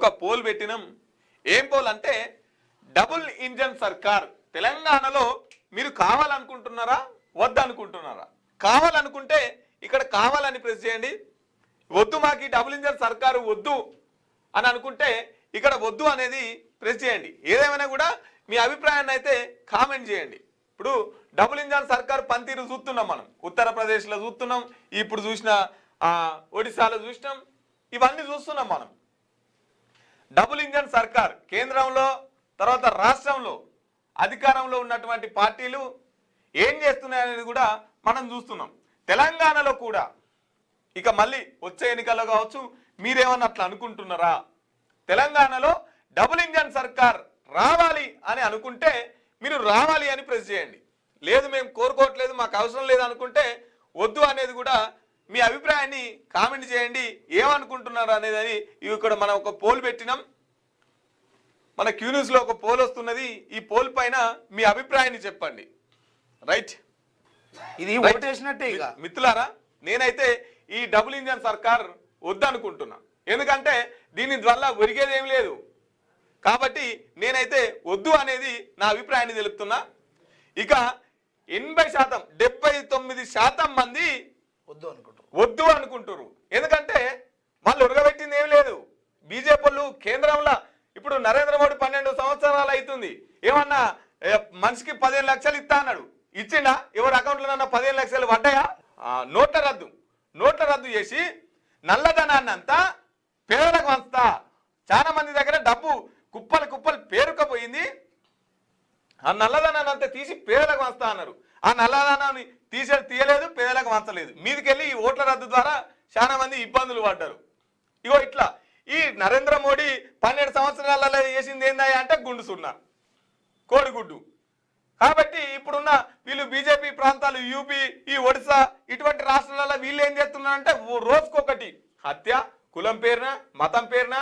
ఒక పోల్ పెట్టినాం. ఏం పోల్ అంటే డబుల్ ఇంజన్ సర్కార్ తెలంగాణలో మీరు కావాలనుకుంటున్నారా వద్దనుకుంటున్నారా? కావాలనుకుంటే ఇక్కడ కావాలని ప్రెస్ చేయండి. వద్దు మాకు డబుల్ ఇంజన్ సర్కారు వద్దు అని అనుకుంటే ఇక్కడ వద్దు అనేది ప్రెస్ చేయండి. ఏదేమైనా కూడా మీ అభిప్రాయాన్ని అయితే కామెంట్ చేయండి. ఇప్పుడు డబుల్ ఇంజన్ సర్కార్ పనితీరు చూస్తున్నాం, మనం ఉత్తరప్రదేశ్లో చూస్తున్నాం, ఇప్పుడు చూసిన ఒడిశాలో చూసినాం, ఇవన్నీ చూస్తున్నాం మనం. డబుల్ ఇంజన్ సర్కార్ కేంద్రంలో తర్వాత రాష్ట్రంలో అధికారంలో ఉన్నటువంటి పార్టీలు ఏం చేస్తున్నాయనేది కూడా మనం చూస్తున్నాం. తెలంగాణలో కూడా ఇక మళ్ళీ వచ్చే ఎన్నికల్లో కావచ్చు, మీరేమన్నా అట్లా అనుకుంటున్నారా? తెలంగాణలో డబుల్ ఇంజన్ సర్కార్ రావాలి అని అనుకుంటే మీరు రావాలి అని ప్రెస్ చేయండి. లేదు మేము కోరుకోవట్లేదు, మాకు అవసరం లేదు అనుకుంటే వద్దు అనేది కూడా మీ అభిప్రాయాన్ని కామెంట్ చేయండి. ఏమనుకుంటున్నారు అనేది ఇక్కడ మనం ఒక పోల్ పెట్టినాం. మన క్యూన్యూస్లో ఒక పోల్ వస్తున్నది. ఈ పోల్ పైన మీ అభిప్రాయాన్ని చెప్పండి. రైట్, ఇది ఓటేసినట్టే. ఇక మిత్రులారా, నేనైతే ఈ డబుల్ ఇంజన్ సర్కార్ వద్దనుకుంటున్నా. ఎందుకంటే దీని ద్వారా ఒరిగేది ఏం లేదు. కాబట్టి నేనైతే వద్దు అనేది నా అభిప్రాయాన్ని తెలుపుతున్నా. ఇక 80% 79% మంది వద్దు అనుకుంటారు. ఎందుకంటే వాళ్ళు ఉరగబెట్టింది ఏం లేదు. బీజేపీ వాళ్ళు కేంద్రంలో ఇప్పుడు నరేంద్ర మోడీ 12 సంవత్సరాలు అవుతుంది. ఏమన్నా మనిషికి 15 లక్షలు ఇస్తా అన్నాడు, ఇచ్చిండా? ఎవరి అకౌంట్లోనన్నా 15 లక్షలు పడ్డాయా? నోట్ల రద్దు చేసి నల్లధనాన్ని అంతా పేదలకు వంచుతా. చాలా మంది దగ్గర డబ్బు కుప్పలు పేరుకపోయింది. ఆ నల్లధనాన్ని అంతా తీసి పేదలకు వంచుతా అన్నారు. ఆ నల్లధనాన్ని తీయలేదు, పేదలకు వంచలేదు. మీదికెళ్ళి ఈ ఓట్ల రద్దు ద్వారా చాలా మంది ఇబ్బందులు పడ్డారు. ఇగో ఇట్లా ఈ నరేంద్ర మోడీ 12 సంవత్సరాలలో చేసింది ఏందా అంటే గుండు సున్నా, కోడిగుడ్డు. కాబట్టి ఇప్పుడున్న వీళ్ళు బీజేపీ ప్రాంతాలు యూపీ, ఈ ఒడిశా ఇటువంటి రాష్ట్రాలలో వీళ్ళు ఏం చేస్తున్నారంటే రోజుకొకటి హత్య, కులం పేరున మతం పేరున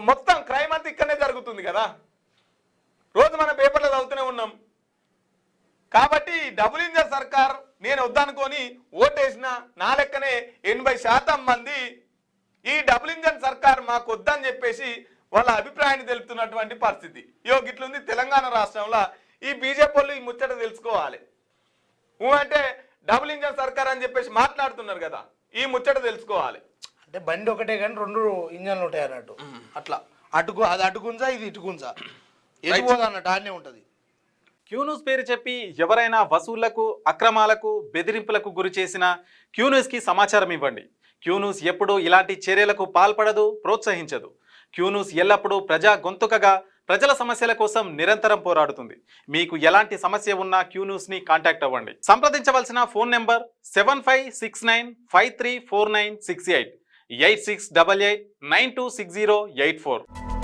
మొత్తం క్రైమ్ అంతా ఇక్కడనే జరుగుతుంది కదా. రోజు మన పేపర్లో చదువుతూనే ఉన్నాం. కాబట్టి డబుల్ ఇంజన్ సర్కార్ నేను వద్దనుకొని ఓటేసిన నా లెక్కనే 80% మంది ఈ డబుల్ ఇంజన్ సర్కార్ మాకు వద్దని చెప్పేసి వాళ్ళ అభిప్రాయాన్ని తెలుపుతున్నటువంటి పరిస్థితి. ఇట్లుంది తెలంగాణ రాష్ట్రంలో. ఈ బీజేపీ వాళ్ళు ఈ ముచ్చట తెలుసుకోవాలి. అంటే డబుల్ ఇంజన్ సర్కార్ అని చెప్పేసి మాట్లాడుతున్నారు కదా, ఈ ముచ్చట తెలుసుకోవాలి. అంటే బండి ఒకటే కానీ 2 ఇంజన్లు ఉంటాయి అన్నట్టు. అట్లా అది అటుకుంజా ఇది ఇటుకుంజా ఎటుపోదు అన్నట్టు ఆడనే ఉంటుంది. క్యూన్యూస్ పేరు చెప్పి ఎవరైనా వసూళ్లకు, అక్రమాలకు, బెదిరింపులకు గురి చేసినా క్యూన్యూస్కి సమాచారం ఇవ్వండి. క్యూన్యూస్ ఎప్పుడూ ఇలాంటి చర్యలకు పాల్పడదు, ప్రోత్సహించదు. క్యూన్యూస్ ఎల్లప్పుడూ ప్రజా గొంతుకగా ప్రజల సమస్యల కోసం నిరంతరం పోరాడుతుంది. మీకు ఎలాంటి సమస్య ఉన్నా క్యూన్యూస్ని కాంటాక్ట్ అవ్వండి. సంప్రదించవలసిన ఫోన్ నెంబర్ 7569534968 8688926084.